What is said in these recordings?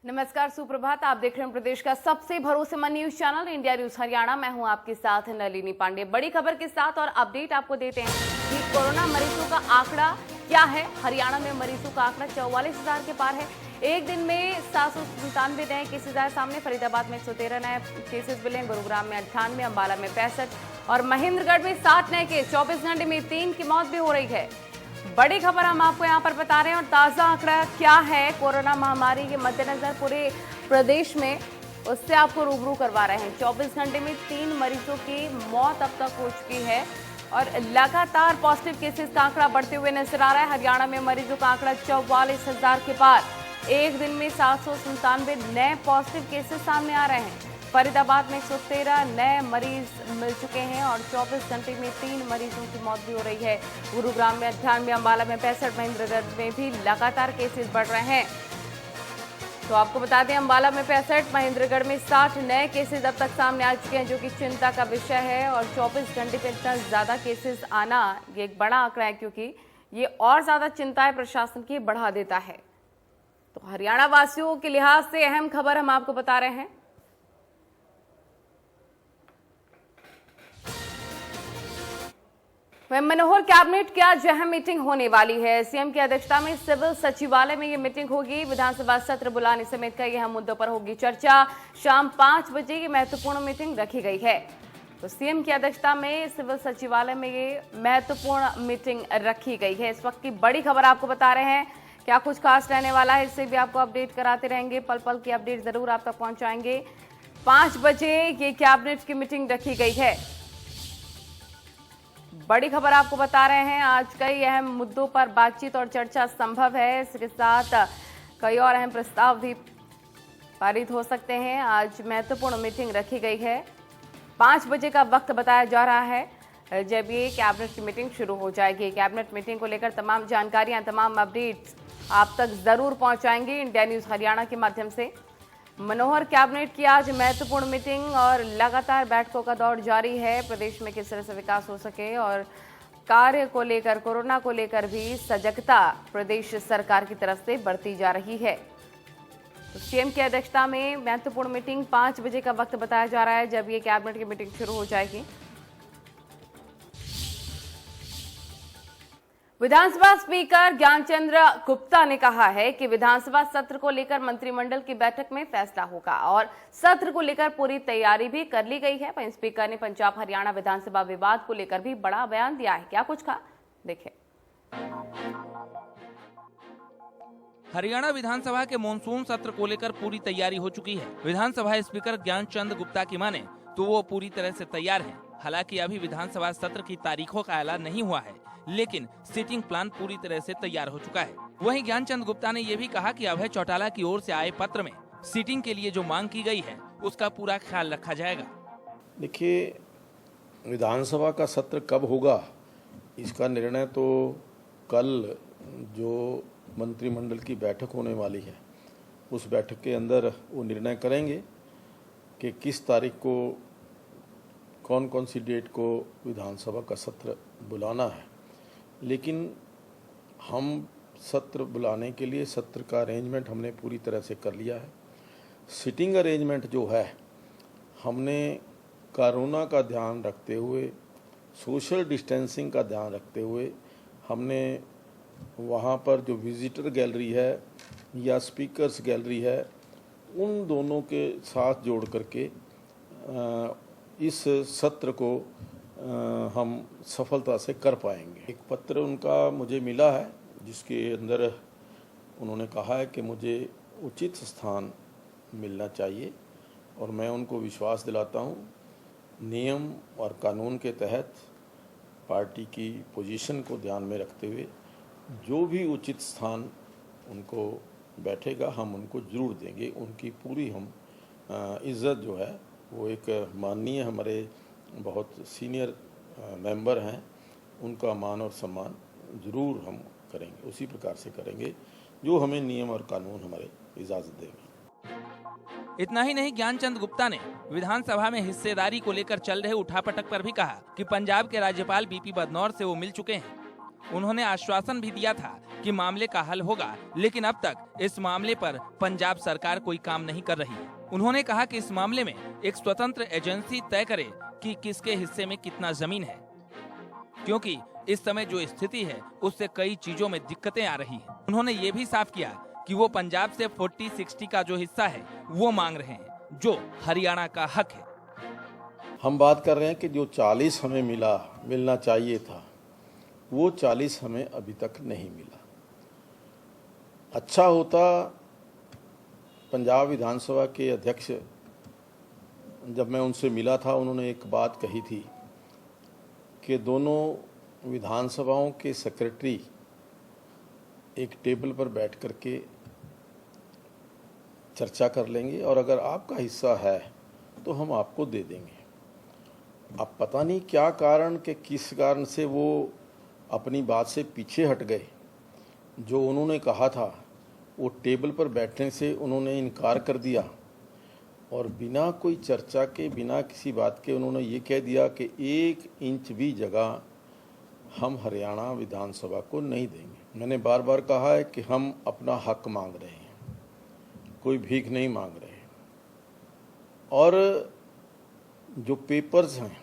नमस्कार, सुप्रभात। आप देख रहे हैं प्रदेश का सबसे भरोसेमंद news channel India news Haryana. मैं हूं आपके साथ नलिनी पांडे। बड़ी खबर के साथ और अपडेट आपको देते हैं कि कोरोना मरीजों का आंकड़ा क्या है। हरियाणा में मरीजों का आंकड़ा 44,000 के पार है। एक दिन में 797 नए केसेज आए सामने। फरीदाबाद में 113 नए केसेज मिले, गुरुग्राम में 98, अंबाला में 65 और महेंद्रगढ़ में 60 नए केस। 24 घंटे में 3 की मौत भी हो रही है। बड़ी खबर हम आपको यहाँ पर बता रहे हैं। और ताजा आंकड़ा क्या है कोरोना महामारी के मद्देनजर पूरे प्रदेश में, उससे आपको रूबरू करवा रहे हैं। 24 घंटे में 3 मरीजों की मौत अब तक हो चुकी है और लगातार पॉजिटिव केसेस का आंकड़ा बढ़ते हुए नजर आ रहा है। हरियाणा में मरीजों का आंकड़ा 44,000 के पार। एक दिन में 797 नए पॉजिटिव केसेस सामने आ रहे हैं। फरीदाबाद में 113 नए मरीज मिल चुके हैं और 24 घंटे में 3 मरीजों की मौत भी हो रही है। गुरुग्राम में 98, अंबाला में 65, महेंद्रगढ़ में भी लगातार केसेस बढ़ रहे हैं। तो आपको बता दें, अंबाला में 65, महेंद्रगढ़ में 60 नए केसेस अब तक सामने आ चुके हैं, जो कि चिंता का विषय है। और 24 घंटे में इतना ज्यादा केसेस आना ये एक बड़ा आंकड़ा है, क्योंकि ये और ज्यादा चिंताएं प्रशासन की बढ़ा देता है। तो हरियाणा वासियों के लिहाज से अहम खबर हम आपको बता रहे हैं। मनोहर कैबिनेट की आज अहम मीटिंग होने वाली है। सीएम की अध्यक्षता में सिविल सचिवालय में ये मीटिंग होगी। विधानसभा सत्र बुलाने समेत कई अहम मुद्दों पर होगी चर्चा। शाम 5 बजे ये महत्वपूर्ण मीटिंग रखी गई है। तो सीएम की अध्यक्षता में सिविल सचिवालय में ये महत्वपूर्ण मीटिंग रखी गई है। इस वक्त की बड़ी खबर आपको बता रहे हैं। क्या कुछ खास रहने वाला है, इससे भी आपको अपडेट कराते रहेंगे। पल पल की अपडेट जरूर आप तक पहुंचाएंगे। 5 बजे ये कैबिनेट की मीटिंग रखी गई है। बड़ी खबर आपको बता रहे हैं। आज कई अहम मुद्दों पर बातचीत और चर्चा संभव है। इसके साथ कई और अहम प्रस्ताव भी पारित हो सकते हैं। आज महत्वपूर्ण मीटिंग रखी गई है। 5 बजे का वक्त बताया जा रहा है जब ये कैबिनेट की मीटिंग शुरू हो जाएगी। कैबिनेट मीटिंग को लेकर तमाम जानकारियां, तमाम अपडेट्स आप तक जरूर पहुंचाएंगे इंडिया न्यूज हरियाणा के माध्यम से। मनोहर कैबिनेट की आज महत्वपूर्ण मीटिंग और लगातार बैठकों का दौर जारी है। प्रदेश में किस तरह से विकास हो सके और कार्य को लेकर, कोरोना को लेकर भी सजगता प्रदेश सरकार की तरफ से बढ़ती जा रही है। तो सीएम की अध्यक्षता में महत्वपूर्ण मीटिंग 5 बजे का वक्त बताया जा रहा है जब ये कैबिनेट की मीटिंग शुरू हो जाएगी। विधानसभा स्पीकर ज्ञानचंद गुप्ता ने कहा है कि विधानसभा सत्र को लेकर मंत्रिमंडल की बैठक में फैसला होगा और सत्र को लेकर पूरी तैयारी भी कर ली गई है। वहीं स्पीकर ने पंजाब हरियाणा विधानसभा विवाद को लेकर भी बड़ा बयान दिया है। क्या कुछ कहा, देखिए। हरियाणा विधानसभा के मॉनसून सत्र को लेकर पूरी तैयारी हो चुकी है। विधानसभा स्पीकर ज्ञानचंद गुप्ता की माने तो वो पूरी तरह से तैयार हैं। हालांकि अभी विधानसभा सत्र की तारीखों का ऐलान नहीं हुआ है, लेकिन सीटिंग प्लान पूरी तरह से तैयार हो चुका है। वहीं ज्ञानचंद गुप्ता ने यह भी कहा कि अभय चौटाला की ओर से आए पत्र में सीटिंग के लिए जो मांग की गई है उसका पूरा ख्याल रखा जाएगा। देखिए, विधानसभा का सत्र कब होगा इसका निर्णय तो कल जो मंत्रिमंडल की बैठक होने वाली है उस बैठक के अंदर वो निर्णय करेंगे कि किस तारीख को, कौन कौन सी डेट को विधानसभा का सत्र बुलाना है। लेकिन हम सत्र बुलाने के लिए सत्र का अरेंजमेंट हमने पूरी तरह से कर लिया है। सिटिंग अरेंजमेंट जो है, हमने कोरोना का ध्यान रखते हुए, सोशल डिस्टेंसिंग का ध्यान रखते हुए, हमने वहाँ पर जो विजिटर गैलरी है या स्पीकर्स गैलरी है उन दोनों के साथ जोड़ करके इस सत्र को हम सफलता से कर पाएंगे। एक पत्र उनका मुझे मिला है जिसके अंदर उन्होंने कहा है कि मुझे उचित स्थान मिलना चाहिए और मैं उनको विश्वास दिलाता हूँ नियम और कानून के तहत पार्टी की पोजीशन को ध्यान में रखते हुए जो भी उचित स्थान उनको बैठेगा हम उनको जरूर देंगे। उनकी पूरी हम इज़्ज़त जो है, वो एक माननीय हमारे बहुत सीनियर मेंबर हैं, उनका मान और सम्मान जरूर हम करेंगे। उसी प्रकार से करेंगे जो हमें नियम और कानून हमारे इजाज़त देंगे। इतना ही नहीं, ज्ञानचंद गुप्ता ने विधानसभा में हिस्सेदारी को लेकर चल रहे उठापटक पर भी कहा कि पंजाब के राज्यपाल बीपी बदनौर से वो मिल चुके हैं। उन्होंने आश्वासन भी दिया था कि मामले का हल होगा, लेकिन अब तक इस मामले पर पंजाब सरकार कोई काम नहीं कर रही है। उन्होंने कहा कि इस मामले में एक स्वतंत्र एजेंसी तय करे कि किसके हिस्से में कितना जमीन है, क्योंकि इस समय जो स्थिति है उससे कई चीजों में दिक्कतें आ रही हैं। उन्होंने ये भी साफ किया कि वो पंजाब से 40-60 का जो हिस्सा है वो मांग रहे हैं, जो हरियाणा का हक है। हम बात कर रहे हैं कि जो 40 हमें मिलना चाहिए था, वो 40 हमें अभी तक नहीं मिला। अच्छा होता पंजाब विधानसभा के अध्यक्ष, जब मैं उनसे मिला था, उन्होंने एक बात कही थी कि दोनों विधानसभाओं के सेक्रेटरी एक टेबल पर बैठ कर के चर्चा कर लेंगे और अगर आपका हिस्सा है तो हम आपको दे देंगे। अब पता नहीं क्या कारण के किस कारण से वो अपनी बात से पीछे हट गए। जो उन्होंने कहा था वो टेबल पर बैठने से उन्होंने इनकार कर दिया और बिना कोई चर्चा के, बिना किसी बात के उन्होंने ये कह दिया कि 1 इंच भी जगह हम हरियाणा विधानसभा को नहीं देंगे। मैंने बार बार कहा है कि हम अपना हक मांग रहे हैं, कोई भीख नहीं मांग रहे। और जो पेपर्स हैं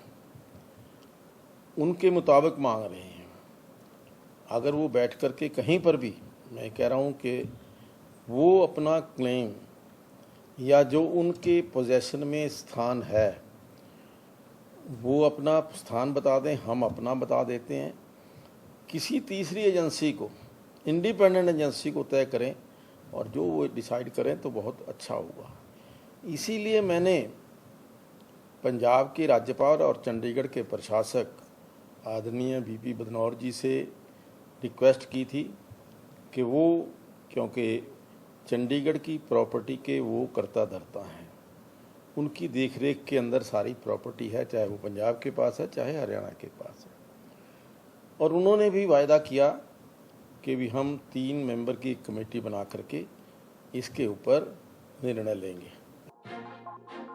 उनके मुताबिक मांग रहे हैं। अगर वो बैठ कर के कहीं पर भी, मैं कह रहा हूँ कि वो अपना क्लेम या जो उनके पोजेशन में स्थान है वो अपना स्थान बता दें, हम अपना बता देते हैं। किसी तीसरी एजेंसी को, इंडिपेंडेंट एजेंसी को तय करें और जो वो डिसाइड करें तो बहुत अच्छा होगा। इसीलिए मैंने पंजाब के राज्यपाल और चंडीगढ़ के प्रशासक आदरणीय बीपी बदनौर जी से रिक्वेस्ट की थी कि वो, क्योंकि चंडीगढ़ की प्रॉपर्टी के वो करता धरता हैं, उनकी देखरेख के अंदर सारी प्रॉपर्टी है, चाहे वो पंजाब के पास है चाहे हरियाणा के पास है। और उन्होंने भी वायदा किया कि भी हम 3 मेंबर की कमेटी बना करके इसके ऊपर निर्णय लेंगे।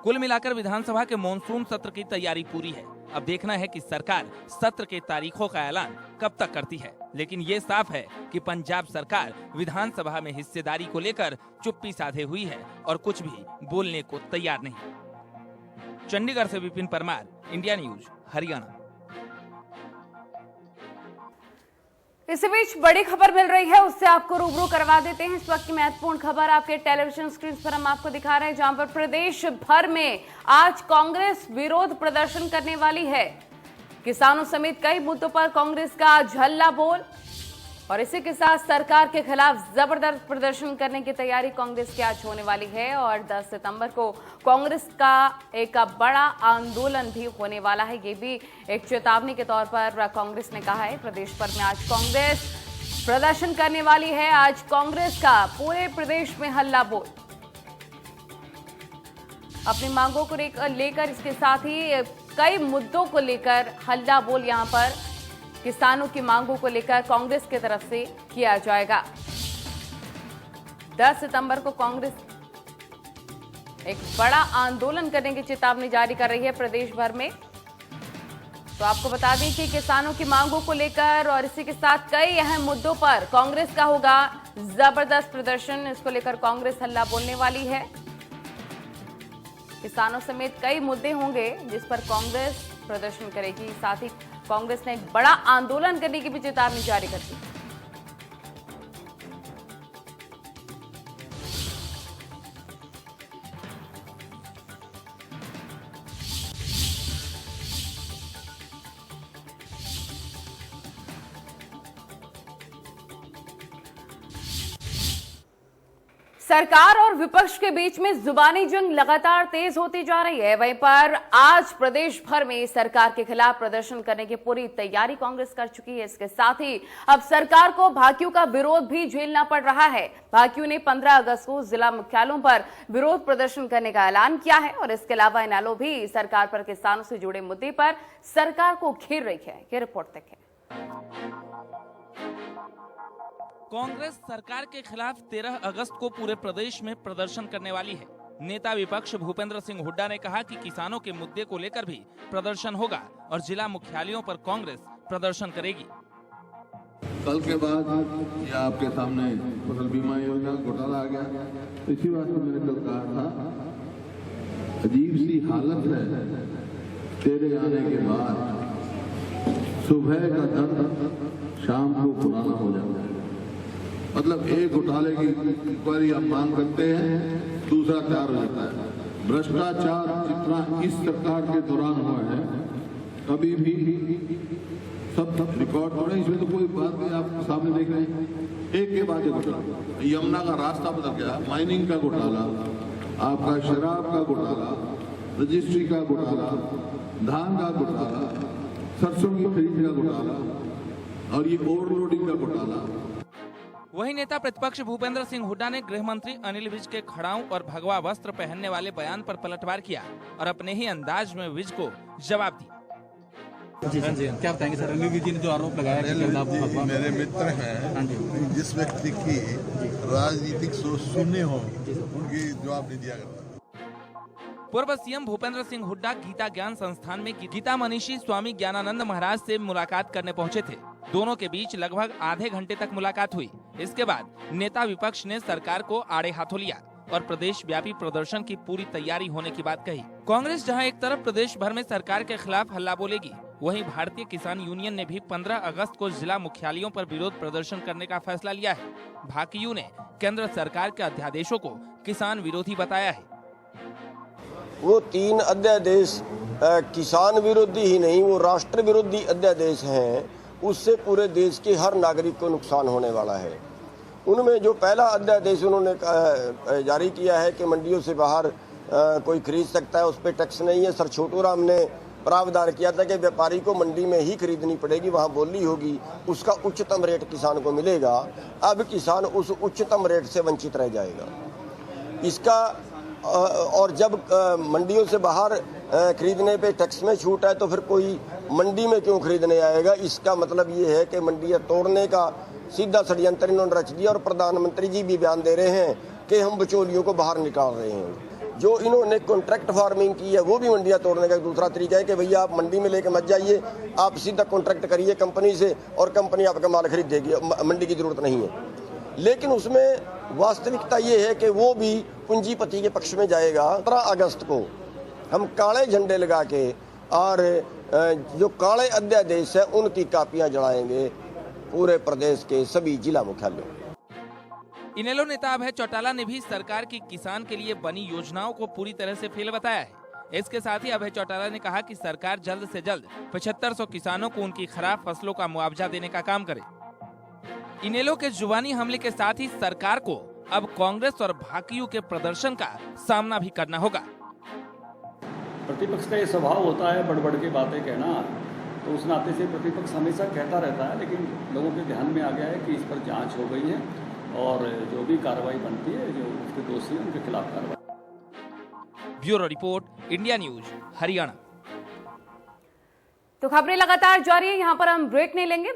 कुल मिलाकर विधानसभा के मॉनसून सत्र की तैयारी पूरी है। अब देखना है कि सरकार सत्र के तारीखों का ऐलान कब तक करती है। लेकिन ये साफ है कि पंजाब सरकार विधानसभा में हिस्सेदारी को लेकर चुप्पी साधे हुई है और कुछ भी बोलने को तैयार नहीं। चंडीगढ़ से विपिन परमार, इंडिया न्यूज, हरियाणा। इसी बीच बड़ी खबर मिल रही है, उससे आपको रूबरू करवा देते हैं। इस वक्त की महत्वपूर्ण खबर आपके टेलीविजन स्क्रीन पर हम आपको दिखा रहे हैं, जहां पर प्रदेश भर में आज कांग्रेस विरोध प्रदर्शन करने वाली है। किसानों समेत कई मुद्दों पर कांग्रेस का आज हल्ला बोल और इसी के साथ सरकार के खिलाफ जबरदस्त प्रदर्शन करने की तैयारी कांग्रेस की आज होने वाली है। और 10 सितंबर को कांग्रेस का एक बड़ा आंदोलन भी होने वाला है। ये भी एक चेतावनी के तौर पर कांग्रेस ने कहा है। प्रदेश भर में आज कांग्रेस प्रदर्शन करने वाली है। आज कांग्रेस का पूरे प्रदेश में हल्ला बोल, अपनी मांगों को लेकर, इसके साथ ही कई मुद्दों को लेकर हल्ला बोल यहां पर किसानों की मांगों को लेकर कांग्रेस की तरफ से किया जाएगा। 10 सितंबर को कांग्रेस एक बड़ा आंदोलन करने की चेतावनी जारी कर रही है प्रदेश भर में। तो आपको बता दें कि किसानों की मांगों को लेकर और इसी के साथ कई अहम मुद्दों पर कांग्रेस का होगा जबरदस्त प्रदर्शन। इसको लेकर कांग्रेस हल्ला बोलने वाली है। किसानों समेत कई मुद्दे होंगे जिस पर कांग्रेस प्रदर्शन करेगी। साथ ही कांग्रेस ने एक बड़ा आंदोलन करने की भी चेतावनी जारी कर दी। सरकार और विपक्ष के बीच में जुबानी जंग लगातार तेज होती जा रही है। वहीं पर आज प्रदेश भर में सरकार के खिलाफ प्रदर्शन करने की पूरी तैयारी कांग्रेस कर चुकी है। इसके साथ ही अब सरकार को भाकियों का विरोध भी झेलना पड़ रहा है। भाकियों ने 15 अगस्त को जिला मुख्यालयों पर विरोध प्रदर्शन करने का ऐलान किया है और इसके अलावा इनेलो भी सरकार पर किसानों से जुड़े मुद्दे पर सरकार को घेर रही है। ये रिपोर्ट देखें। कांग्रेस सरकार के खिलाफ 13 अगस्त को पूरे प्रदेश में प्रदर्शन करने वाली है। नेता विपक्ष भूपेंद्र सिंह हुड्डा ने कहा कि किसानों के मुद्दे को लेकर भी प्रदर्शन होगा और जिला मुख्यालयों पर कांग्रेस प्रदर्शन करेगी। कल के बाद ये आपके सामने फसल बीमा योजना घोटाला आ गया। तो इसी बात को मैंने कल कहा था, अजीब सी हालत है तेरे आने के बाद, सुबह का दर्द शाम को पुराना हो जाता है। मतलब एक घोटाले की इंक्वायरी आप मांग करते हैं, दूसरा तैयार हो जाता है। भ्रष्टाचार जितना इस सरकार के दौरान हुआ है, कभी भी सब रिकॉर्ड हो रहे हैं, इसमें तो कोई बात नहीं, आप सामने देख रहे हैं। एक के बाद एक घोटाला, यमुना का रास्ता बदल गया, माइनिंग का घोटाला, आपका शराब का घोटाला, रजिस्ट्री का घोटाला, धान का घोटाला, सरसों की खरीद का घोटाला और ये ओवरलोडिंग का घोटाला। वहीं नेता प्रतिपक्ष भूपेंद्र सिंह हुड्डा ने गृह मंत्री अनिल विज के खड़ाऊ और भगवा वस्त्र पहनने वाले बयान पर पलटवार किया और अपने ही अंदाज में विज को जवाब दिया। जी क्या बताएंगे सर, अनिल विज जी ने जो आरोप लगाया कि मेरे मित्र हैं, जिस व्यक्ति की राजनीतिक सोच शून्य हो उनकी जवाब नहीं दिया करता। पूर्व सीएम भूपेंद्र सिंह हुड्डा गीता ज्ञान संस्थान में गीता मनीषी स्वामी ज्ञानानंद महाराज से मुलाकात करने पहुंचे थे। दोनों के बीच लगभग आधे घंटे तक मुलाकात हुई। इसके बाद नेता विपक्ष ने सरकार को आड़े हाथों लिया और प्रदेश व्यापी प्रदर्शन की पूरी तैयारी होने की बात कही। कांग्रेस जहां एक तरफ प्रदेश भर में सरकार के खिलाफ हल्ला बोलेगी, वहीं भारतीय किसान यूनियन ने भी 15 अगस्त को जिला मुख्यालयों पर विरोध प्रदर्शन करने का फैसला लिया है। भाकियू ने केंद्र सरकार के अध्यादेशों को किसान विरोधी बताया है। वो 3 अध्यादेश किसान विरोधी ही नहीं, वो राष्ट्र विरोधी अध्यादेश हैं। उससे पूरे देश के हर नागरिक को नुकसान होने वाला है। उनमें जो पहला अध्यादेश उन्होंने जारी किया है कि मंडियों से बाहर कोई खरीद सकता है, उस पर टैक्स नहीं है। सर छोटू राम ने प्रावधान किया था कि व्यापारी को मंडी में ही खरीदनी पड़ेगी, वहाँ बोली होगी, उसका उच्चतम रेट किसान को मिलेगा। अब किसान उस उच्चतम रेट से वंचित रह जाएगा। इसका और जब मंडियों से बाहर खरीदने पे टैक्स में छूट है तो फिर कोई मंडी में क्यों खरीदने आएगा। इसका मतलब ये है कि मंडियां तोड़ने का सीधा षड्यंत्र इन्होंने रच दिया और प्रधानमंत्री जी भी बयान दे रहे हैं कि हम बिचौलियों को बाहर निकाल रहे हैं। जो इन्होंने कॉन्ट्रैक्ट फार्मिंग की है वो भी मंडियां तोड़ने का दूसरा तरीका है कि भैया आप मंडी में लेके मत जाइए, आप सीधा कॉन्ट्रैक्ट करिए कंपनी से और कंपनी आपका माल खरीद देगी, मंडी की जरूरत नहीं है। लेकिन उसमें वास्तविकता ये है कि वो भी पूंजीपति के पक्ष में जाएगा। 15 अगस्त को हम काले झंडे लगा के और जो काले अध्यादेश है उनकी कापियां जलाएंगे पूरे प्रदेश के सभी जिला मुख्यालयों। इनेलो नेता अभय चौटाला ने भी सरकार की किसान के लिए बनी योजनाओं को पूरी तरह से फेल बताया है। इसके साथ ही अभय चौटाला ने कहा कि सरकार जल्द से जल्द 7500 किसानों को उनकी खराब फसलों का मुआवजा देने का काम करे। इनेलो के जुबानी हमले के साथ ही सरकार को अब कांग्रेस और भाकियू के प्रदर्शन का सामना भी करना होगा। प्रतिपक्ष का ये स्वभाव होता है बढ़ बढ़ के बातें कहना, तो उस नाते से प्रतिपक्ष हमेशा कहता रहता है, लेकिन लोगों के ध्यान में आ गया है कि इस पर जांच हो गई है और जो भी कार्रवाई बनती है, जो उसके दोषी हैं उनके खिलाफ कार्रवाई। Bureau report, India news, Haryana. तो खबरें लगातार जारी है, यहाँ पर हम ब्रेक नहीं लेंगे।